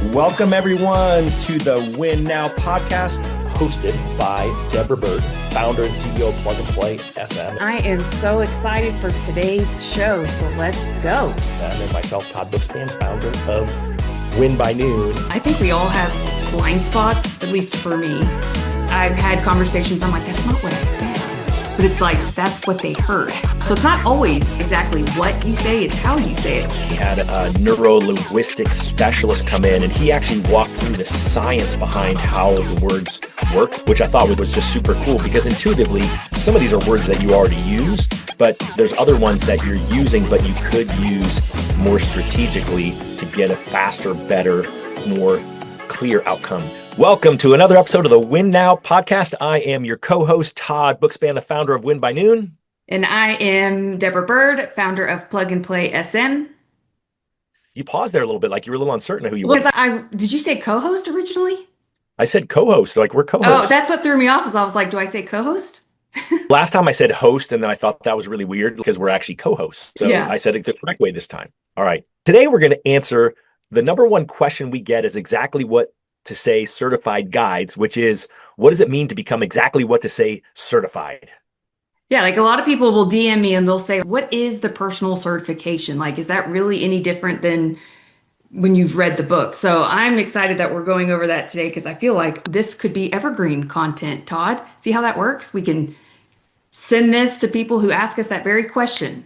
Welcome, everyone, to the Win Now podcast, hosted by Deborah Byrd, founder and CEO of Plug and Play SM. I am so excited for today's show, so let's go. And then myself, Todd Bookspan, founder of Win by Noon. I think we all have blind spots, at least for me. I've had conversations, I'm like, that's not what I said. But it's like, that's what they heard. So it's not always exactly what you say, it's how you say it. We had a neuro-linguistics specialist come in, and he actually walked through the science behind how the words work, which I thought was just super cool, because intuitively, some of these are words that you already use, but there's other ones that you're using, but you could use more strategically to get a faster, better, more clear outcome. Welcome to another episode of the Win Now podcast. I am your co-host, Todd Bookspan, the founder of Win by Noon. And I am Deborah Byrd, founder of Plug and Play SM. You paused there a little bit, like you were a little uncertain of who you were. Did you say co-host originally? I said co-host, like we're co-hosts. Oh, that's what threw me off, is I was like, do I say co-host? Last time I said host, and then I thought that was really weird because we're actually co-hosts. So yeah. I said it the correct way this time. All right. Today we're going to answer the number one question we get is exactly what to say certified guides, which is, what does it mean to become exactly what to say certified? Yeah, like a lot of people will DM me and they'll say, what is the personal certification? Like, is that really any different than when you've read the book? So I'm excited that we're going over that today because I feel like this could be evergreen content, Todd. See how that works? We can send this to people who ask us that very question.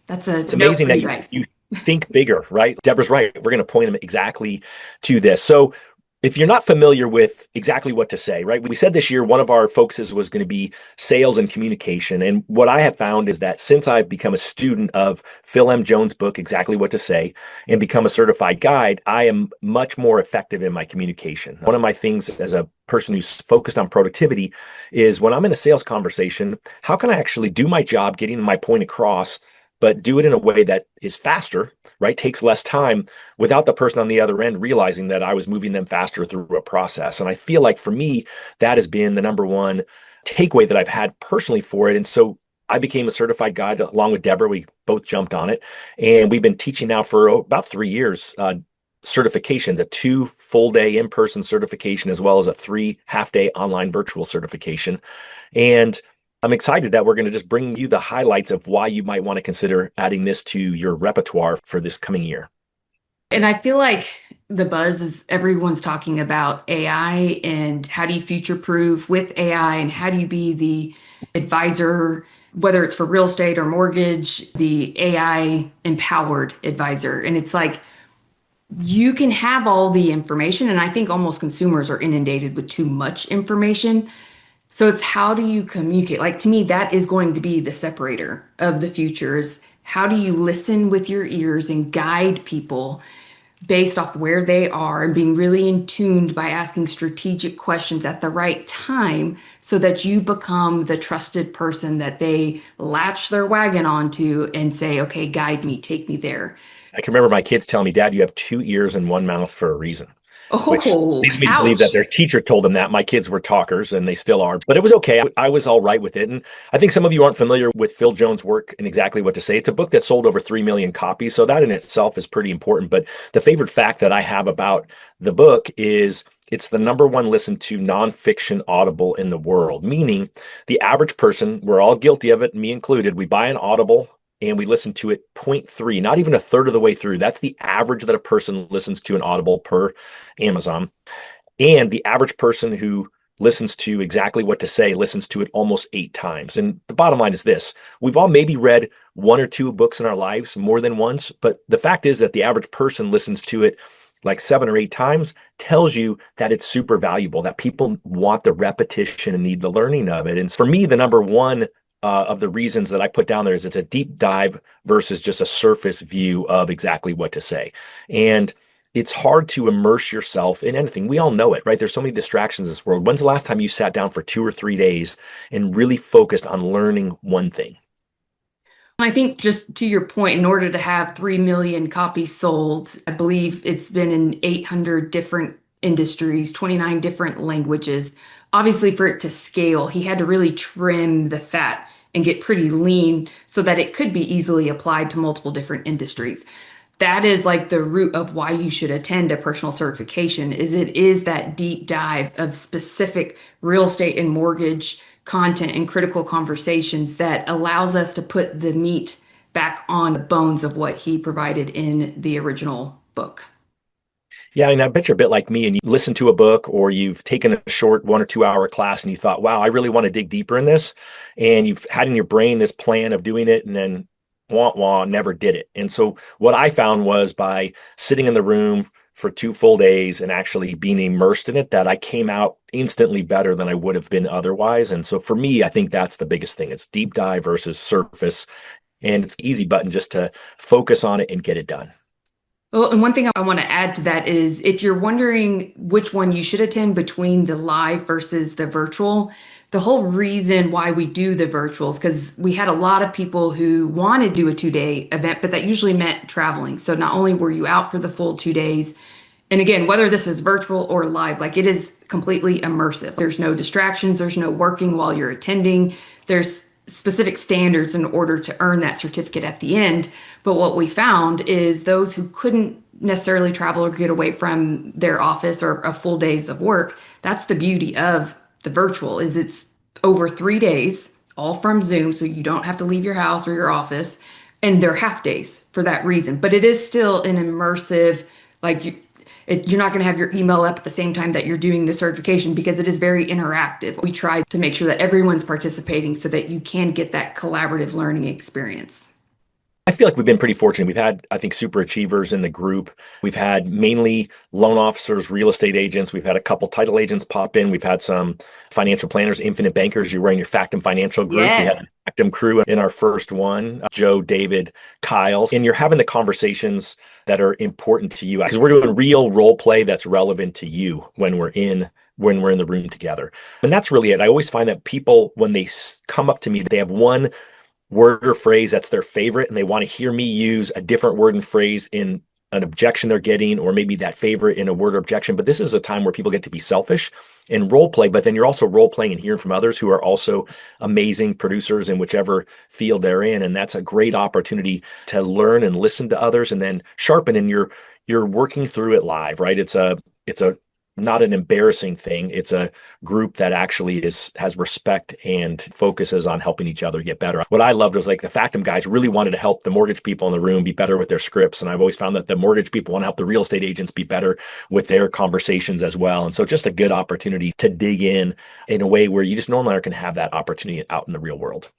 It's amazing that you think bigger, right? Deborah's right. We're going to point them exactly to this. So if you're not familiar with exactly what to say, right? We said this year, one of our focuses was going to be sales and communication. And what I have found is that since I've become a student of Phil M. Jones' book, Exactly What to Say, and become a certified guide, I am much more effective in my communication. One of my things as a person who's focused on productivity is when I'm in a sales conversation, how can I actually do my job getting my point across, but do it in a way that is faster, right? Takes less time without the person on the other end realizing that I was moving them faster through a process. And I feel like for me, that has been the number one takeaway that I've had personally for it. And so I became a certified guide along with Deborah. We both jumped on it. And we've been teaching now for about 3 years, certifications, a 2 full-day in-person certification, as well as a 3 half-day online virtual certification. And I'm excited that we're going to just bring you the highlights of why you might want to consider adding this to your repertoire for this coming year. And I feel like the buzz is everyone's talking about AI and how do you future-proof with AI and how do you be the advisor, whether it's for real estate or mortgage, the AI-empowered advisor. And it's like, you can have all the information, and I think almost consumers are inundated with too much information. So it's how do you communicate? Like, to me, that is going to be the separator of the future, is how do you listen with your ears and guide people based off where they are and being really in tuned by asking strategic questions at the right time so that you become the trusted person that they latch their wagon onto and say, okay, guide me, take me there. I can remember my kids telling me, Dad, you have 2 ears and 1 mouth for a reason. Which leads me to believe that their teacher told them that. My kids were talkers, and they still are. But it was okay. I was all right with it. And I think some of you aren't familiar with Phil Jones' work and Exactly What to Say. It's a book that sold over 3 million copies. So that in itself is pretty important. But the favorite fact that I have about the book is it's the number one listened to nonfiction audible in the world, meaning the average person, we're all guilty of it, me included, we buy an Audible and we listen to it 0.3, not even a third of the way through. That's the average that a person listens to an Audible per Amazon. And the average person who listens to Exactly What to Say listens to it almost 8 times. And the bottom line is this: we've all maybe read 1 or 2 books in our lives more than once, but the fact is that the average person listens to it like 7 or 8 times, tells you that it's super valuable, that people want the repetition and need the learning of it. And for me, the number one of the reasons that I put down there is it's a deep dive versus just a surface view of exactly what to say. And it's hard to immerse yourself in anything. We all know it, right? There's so many distractions in this world. When's the last time you sat down for 2 or 3 days and really focused on learning one thing? I think, just to your point, in order to have 3 million copies sold, I believe it's been in 800 different industries, 29 different languages. Obviously, for it to scale, he had to really trim the fat and get pretty lean so that it could be easily applied to multiple different industries. that is like the root of why you should attend a personal certification is it is that deep dive of specific real estate and mortgage content and critical conversations that allows us to put the meat back on the bones of what he provided in the original book. Yeah, and I bet you're a bit like me, and you listen to a book or you've taken a short 1 or 2 hour class and you thought, wow, I really want to dig deeper in this. And you've had in your brain this plan of doing it and then wah wah, never did it. And so what I found was by sitting in the room for 2 full days and actually being immersed in it, that I came out instantly better than I would have been otherwise. And so for me, I think that's the biggest thing. It's deep dive versus surface. And it's easy button just to focus on it and get it done. Well, and one thing I want to add to that is if you're wondering which one you should attend between the live versus the virtual, the whole reason why we do the virtuals, because we had a lot of people who want to do a 2 day event, but that usually meant traveling. So not only were you out for the full 2 days, and again, whether this is virtual or live, like it is completely immersive. There's no distractions, there's no working while you're attending. There's specific standards in order to earn that certificate at the end. But what we found is those who couldn't necessarily travel or get away from their office or a full days of work, that's the beauty of the virtual is it's over 3 days, all from Zoom. So you don't have to leave your house or your office, and they're half days for that reason. But it is still an immersive, like you're not going to have your email up at the same time that you're doing the certification because it is very interactive. We try to make sure that everyone's participating so that you can get that collaborative learning experience. I feel like we've been pretty fortunate. We've had, I think, super achievers in the group. We've had mainly loan officers, real estate agents. We've had a couple title agents pop in. We've had some financial planners, infinite bankers. You're wearing your Factum Financial group. We Yes. had the Factum crew in our first one, Joe, David, Kyle. And you're having the conversations that are important to you because we're doing real role play that's relevant to you when we're in the room together. And that's really it. I always find that people, when they come up to me, they have one word or phrase that's their favorite, and they want to hear me use a different word and phrase in an objection they're getting, or maybe that favorite in a word or objection. But this is a time where people get to be selfish and role play, but then you're also role playing and hearing from others who are also amazing producers in whichever field they're in. And that's a great opportunity to learn and listen to others and then sharpen, and you're working through it live, right? It's a not an embarrassing thing. It's a group that actually has respect and focuses on helping each other get better. What I loved was like the Factum guys really wanted to help the mortgage people in the room be better with their scripts. And I've always found that the mortgage people want to help the real estate agents be better with their conversations as well. And so just a good opportunity to dig in a way where you just normally aren't going to have that opportunity out in the real world.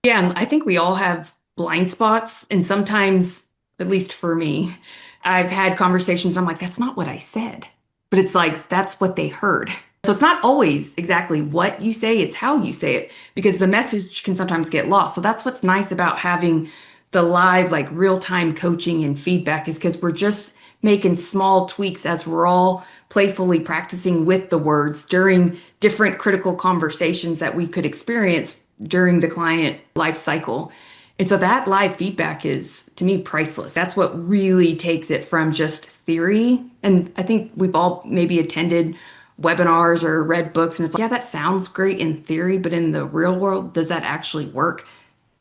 Yeah, and I think we all have blind spots. And sometimes, at least for me, I've had conversations and I'm like, that's not what I said. But it's like, that's what they heard. So it's not always exactly what you say, it's how you say it, because the message can sometimes get lost. So that's what's nice about having the live, like real-time coaching and feedback is because we're just making small tweaks as we're all playfully practicing with the words during different critical conversations that we could experience during the client life cycle. And so that live feedback is, to me, priceless. That's what really takes it from just theory. And I think we've all maybe attended webinars or read books, and it's like, yeah, that sounds great in theory, but in the real world, does that actually work?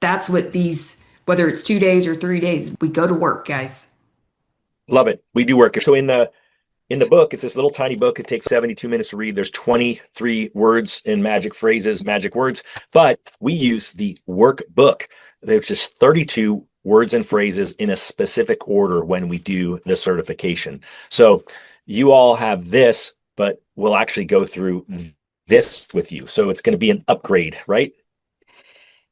That's what these, whether it's 2 days or 3 days, we go to work, guys. Love it. We do work. So in the book, it's this little tiny book. It takes 72 minutes to read. There's 23 words and magic phrases, magic words, but we use the workbook. There's just 32 words and phrases in a specific order when we do the certification. So you all have this, but we'll actually go through this with you. So it's going to be an upgrade, right?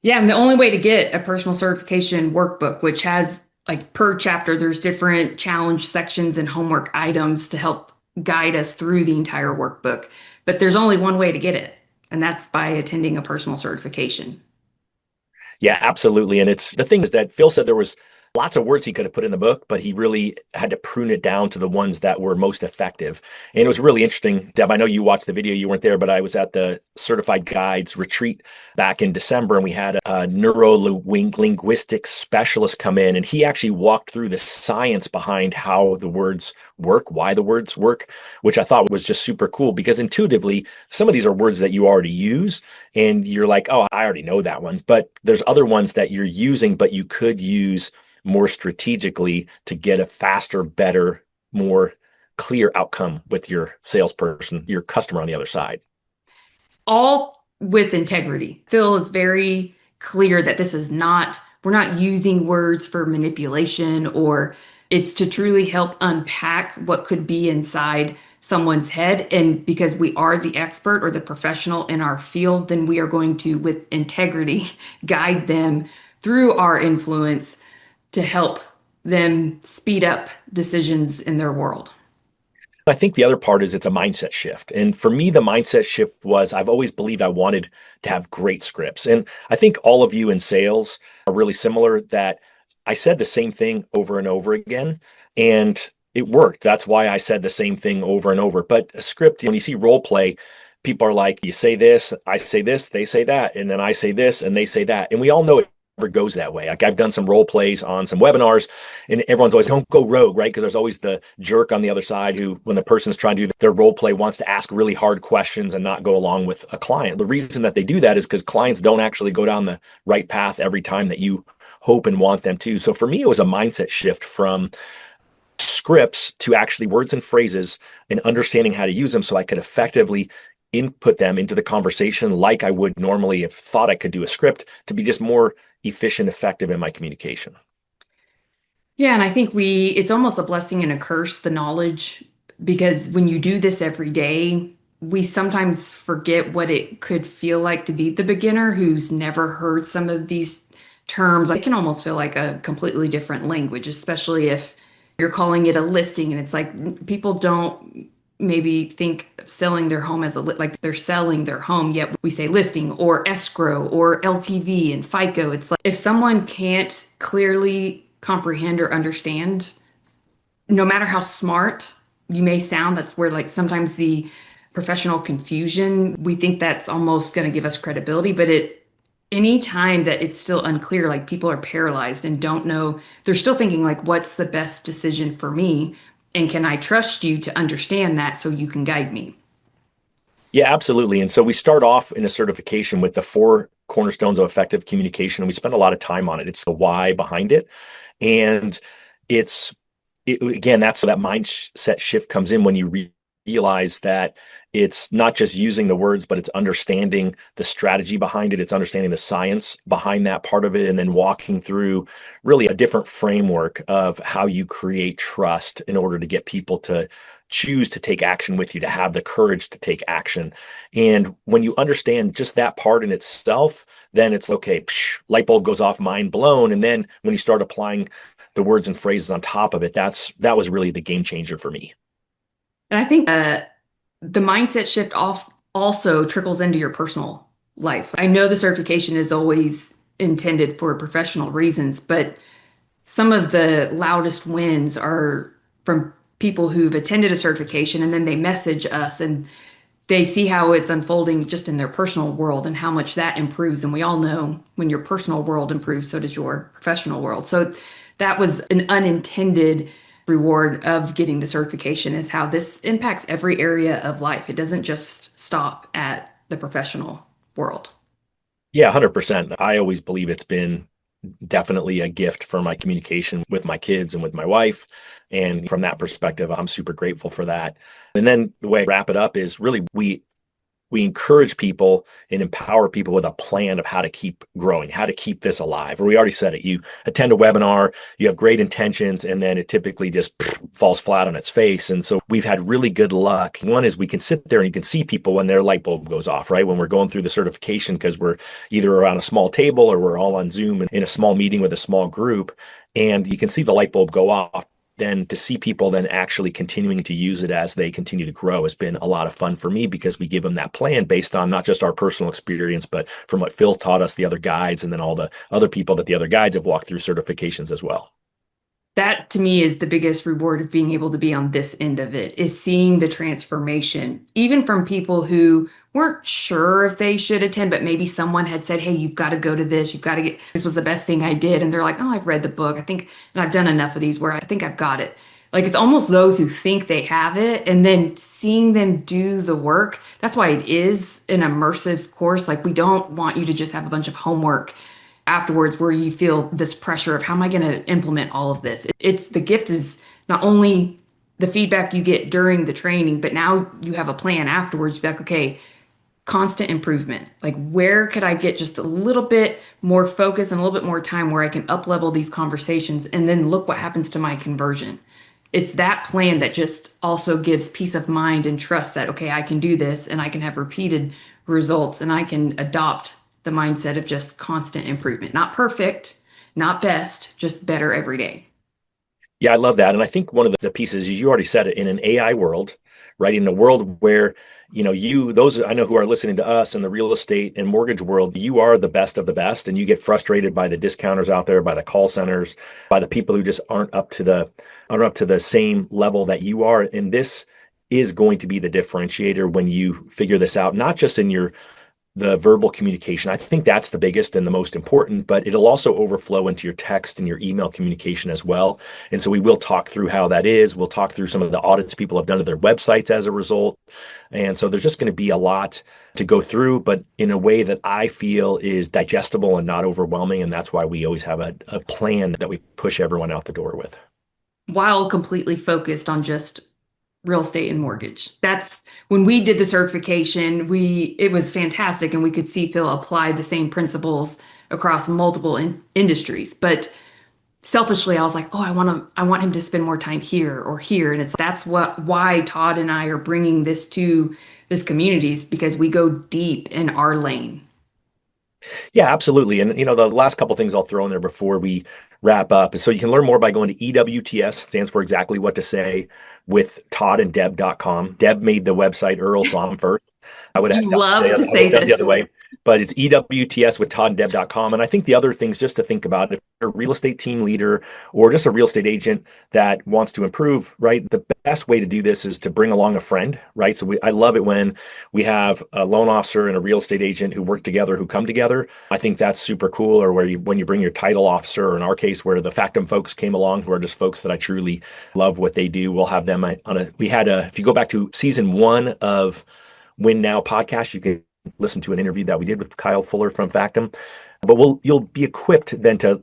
Yeah, and the only way to get a personal certification workbook, which has like per chapter, there's different challenge sections and homework items to help guide us through the entire workbook. But there's only one way to get it, and that's by attending a personal certification. Yeah, absolutely. And it's the thing is that Phil said there was lots of words he could have put in the book, but he really had to prune it down to the ones that were most effective. And it was really interesting. Deb, I know you watched the video, you weren't there, but I was at the Certified Guides retreat back in December, and we had a neuro-linguistics specialist come in, and he actually walked through the science behind how the words work, why the words work, which I thought was just super cool because intuitively, some of these are words that you already use, and you're like, oh, I already know that one. But there's other ones that you're using, but you could use more strategically to get a faster, better, more clear outcome with your salesperson, your customer on the other side. All with integrity. Phil is very clear that this is not, we're not using words for manipulation, or it's to truly help unpack what could be inside someone's head. And because we are the expert or the professional in our field, then we are going to, with integrity, guide them through our influence to help them speed up decisions in their world. I think the other part is it's a mindset shift. And for me, the mindset shift was I've always believed I wanted to have great scripts. And I think all of you in sales are really similar that I said the same thing over and over again, and it worked. That's why I said the same thing over and over. But a script, when you see role play, people are like, you say this, I say this, they say that, and then I say this and they say that. And we all know it never goes that way. Like I've done some role plays on some webinars, and everyone's always, don't go rogue, right? Because there's always the jerk on the other side who, when the person's trying to do their role play, wants to ask really hard questions and not go along with a client. The reason that they do that is because clients don't actually go down the right path every time that you hope and want them to. So for me, it was a mindset shift from scripts to actually words and phrases and understanding how to use them so I could effectively input them into the conversation like I would normally if thought I could do a script, to be just more efficient, effective in my communication. Yeah, and I think it's almost a blessing and a curse, the knowledge, because when you do this every day, we sometimes forget what it could feel like to be the beginner who's never heard some of these terms. It can almost feel like a completely different language, especially if you're calling it a listing and it's like people don't maybe think of selling their home as like they're selling their home, yet we say listing or escrow or LTV and FICO. It's like if someone can't clearly comprehend or understand, no matter how smart you may sound, that's where like sometimes the professional confusion, we think that's almost going to give us credibility, but any time that it's still unclear, like people are paralyzed and don't know, they're still thinking like, what's the best decision for me? And can I trust you to understand that so you can guide me? Yeah, absolutely. And so we start off in a certification with the four cornerstones of effective communication, and we spend a lot of time on it. It's the why behind it. And it's again, that's that mindset shift comes in when you realize that it's not just using the words, but it's understanding the strategy behind it. It's understanding the science behind that part of it, and then walking through really a different framework of how you create trust in order to get people to choose to take action with you, to have the courage to take action. And when you understand just that part in itself, then it's okay, light bulb goes off, mind blown. And then when you start applying the words and phrases on top of it, that was really the game changer for me. And I think the mindset shift off also trickles into your personal life. I know the certification is always intended for professional reasons, but some of the loudest wins are from people who've attended a certification and then they message us and they see how it's unfolding just in their personal world and how much that improves. And we all know when your personal world improves, so does your professional world. So that was an unintended reward of getting the certification, is how this impacts every area of life. It doesn't just stop at the professional world. Yeah, 100%. I always believe it's been definitely a gift for my communication with my kids and with my wife. And from that perspective, I'm super grateful for that. And then the way I wrap it up is really we encourage people and empower people with a plan of how to keep growing, how to keep this alive. Or we already said it. You attend a webinar, you have great intentions, and then it typically just falls flat on its face. And so we've had really good luck. One is we can sit there and you can see people when their light bulb goes off, right? When we're going through the certification, because we're either around a small table or we're all on Zoom in a small meeting with a small group, and you can see the light bulb go off. Then to see people then actually continuing to use it as they continue to grow has been a lot of fun for me, because we give them that plan based on not just our personal experience, but from what Phil's taught us, the other guides, and then all the other people that the other guides have walked through certifications as well. That to me is the biggest reward of being able to be on this end of it, is seeing the transformation, even from people who weren't sure if they should attend, but maybe someone had said, hey, you've got to go to this. You've got to this was the best thing I did. And they're like, oh, I've read the book. I think, and I've done enough of these where I think I've got it. Like it's almost those who think they have it and then seeing them do the work. That's why it is an immersive course. Like we don't want you to just have a bunch of homework afterwards where you feel this pressure of how am I going to implement all of this? It's the gift is not only the feedback you get during the training, but now you have a plan afterwards. Be like, okay, constant improvement. Like, where could I get just a little bit more focus and a little bit more time where I can up level these conversations and then look what happens to my conversion. It's that plan that just also gives peace of mind and trust that, okay, I can do this and I can have repeated results and I can adopt the mindset of just constant improvement. Not perfect, not best, just better every day. Yeah, I love that. And I think one of the pieces is you already said it in an AI world, right? In a world where, those I know who are listening to us in the real estate and mortgage world, you are the best of the best. And you get frustrated by the discounters out there, by the call centers, by the people who just aren't up to the same level that you are. And this is going to be the differentiator when you figure this out, not just in the verbal communication. I think that's the biggest and the most important, but it'll also overflow into your text and your email communication as well. And so we will talk through how that is. We'll talk through some of the audits people have done to their websites as a result. And so there's just going to be a lot to go through, but in a way that I feel is digestible and not overwhelming. And that's why we always have a plan that we push everyone out the door with. While completely focused on just real estate and mortgage. That's when we did the certification, it was fantastic and we could see Phil apply the same principles across multiple industries. But selfishly, I was like, oh, I want him to spend more time here or here. And that's why Todd and I are bringing this to this communities because we go deep in our lane. Yeah, absolutely. And the last couple things I'll throw in there before we wrap up is so you can learn more by going to EWTS, stands for exactly what to say, with toddandDeb.com. Deb made the website Earl, so I'm first. You love to I would say have done the other this. way. But it's EWTS with toddandDeb.com. And I think the other things just to think about, if you're a real estate team leader or just a real estate agent that wants to improve, right? The best way to do this is to bring along a friend, right? So I love it when we have a loan officer and a real estate agent who work together, who come together. I think that's super cool. Or when you bring your title officer, or in our case, where the Factum folks came along, who are just folks that I truly love what they do. We'll have them if you go back to season 1 of Win Now podcast, you can listen to an interview that we did with Kyle Fuller from Factum. But you'll be equipped then to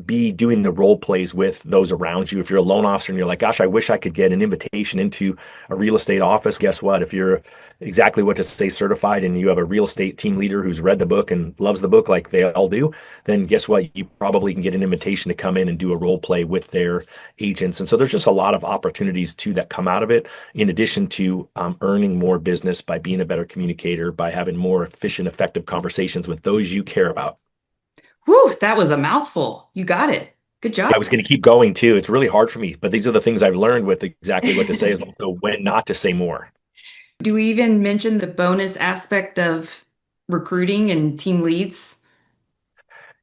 be doing the role plays with those around you. If you're a loan officer and you're like, gosh, I wish I could get an invitation into a real estate office. Guess what? If you're exactly what to say certified and you have a real estate team leader who's read the book and loves the book like they all do, then guess what? You probably can get an invitation to come in and do a role play with their agents. And so there's just a lot of opportunities too that come out of it, in addition to earning more business by being a better communicator, by having more efficient, effective conversations with those you care about. Whew, that was a mouthful. You got it. Good job. I was going to keep going too. It's really hard for me, but these are the things I've learned with exactly what to say is also when not to say more. Do we even mention the bonus aspect of recruiting and team leads?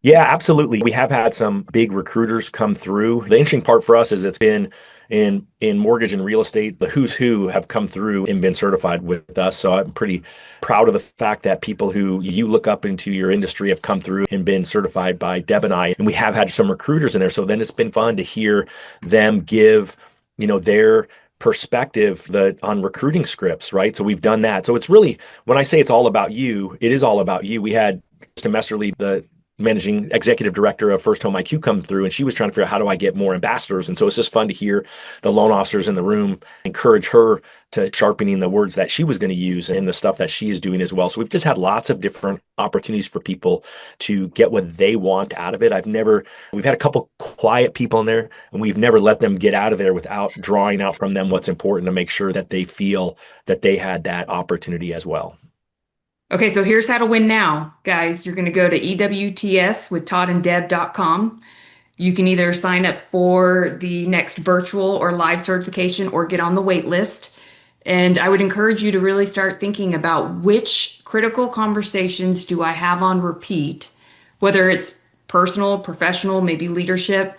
Yeah, absolutely. We have had some big recruiters come through. The interesting part for us is it's been in mortgage and real estate, the who's who have come through and been certified with us. So I'm pretty proud of the fact that people who you look up into your industry have come through and been certified by Deb and I. And we have had some recruiters in there. So then it's been fun to hear them give, their perspective on recruiting scripts, right? So we've done that. So it's really, when I say it's all about you, it is all about you. We had Krista Messerly, the managing executive director of First Home IQ, come through, and she was trying to figure out, how do I get more ambassadors? And so it's just fun to hear the loan officers in the room encourage her to sharpening the words that she was going to use and the stuff that she is doing as well. So we've just had lots of different opportunities for people to get what they want out of it. We've had a couple quiet people in there, and we've never let them get out of there without drawing out from them what's important to make sure that they feel that they had that opportunity as well. Okay, so here's how to win now, guys. You're going to go to EWTS with toddandDeb.com. You can either sign up for the next virtual or live certification or get on the wait list. And I would encourage you to really start thinking about which critical conversations do I have on repeat, whether it's personal, professional, maybe leadership.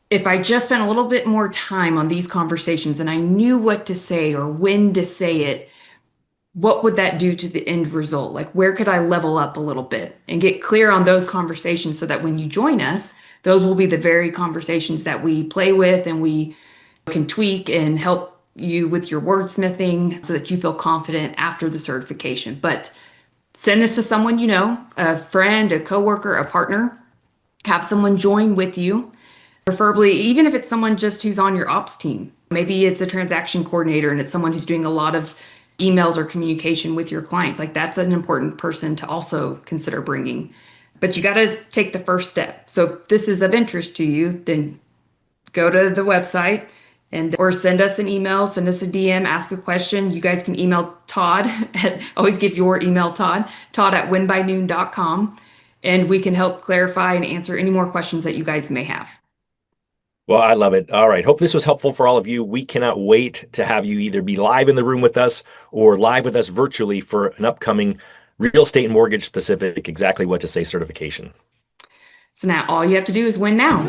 If I just spent a little bit more time on these conversations and I knew what to say or when to say it, what would that do to the end result? Like, where could I level up a little bit and get clear on those conversations so that when you join us, those will be the very conversations that we play with and we can tweak and help you with your wordsmithing so that you feel confident after the certification. But send this to someone you know, a friend, a coworker, a partner, have someone join with you, preferably, even if it's someone just who's on your ops team. Maybe it's a transaction coordinator and it's someone who's doing a lot of emails or communication with your clients. Like that's an important person to also consider bringing. But you got to take the first step. So if this is of interest to you, then go to the website and or send us an email, send us a DM, ask a question. You guys can email Todd always give your email Todd at winbynoon.com, and we can help clarify and answer any more questions that you guys may have. Well, I love it. All right. Hope this was helpful for all of you. We cannot wait to have you either be live in the room with us or live with us virtually for an upcoming real estate and mortgage specific exactly what to say certification. So now all you have to do is win now.